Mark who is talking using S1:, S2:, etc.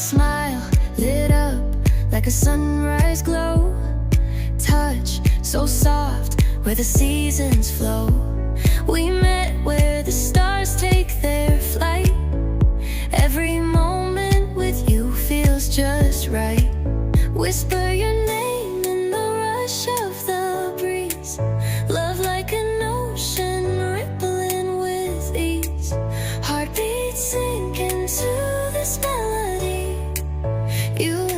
S1: smile lit up like a sunrise glow. Touch so soft where the seasons flow. We met where the stars take their flight. Every moment with you feels just right. Whisper your name in the rush of the breeze. Love like an ocean rippling with ease. Heartbeats sink into this melody. You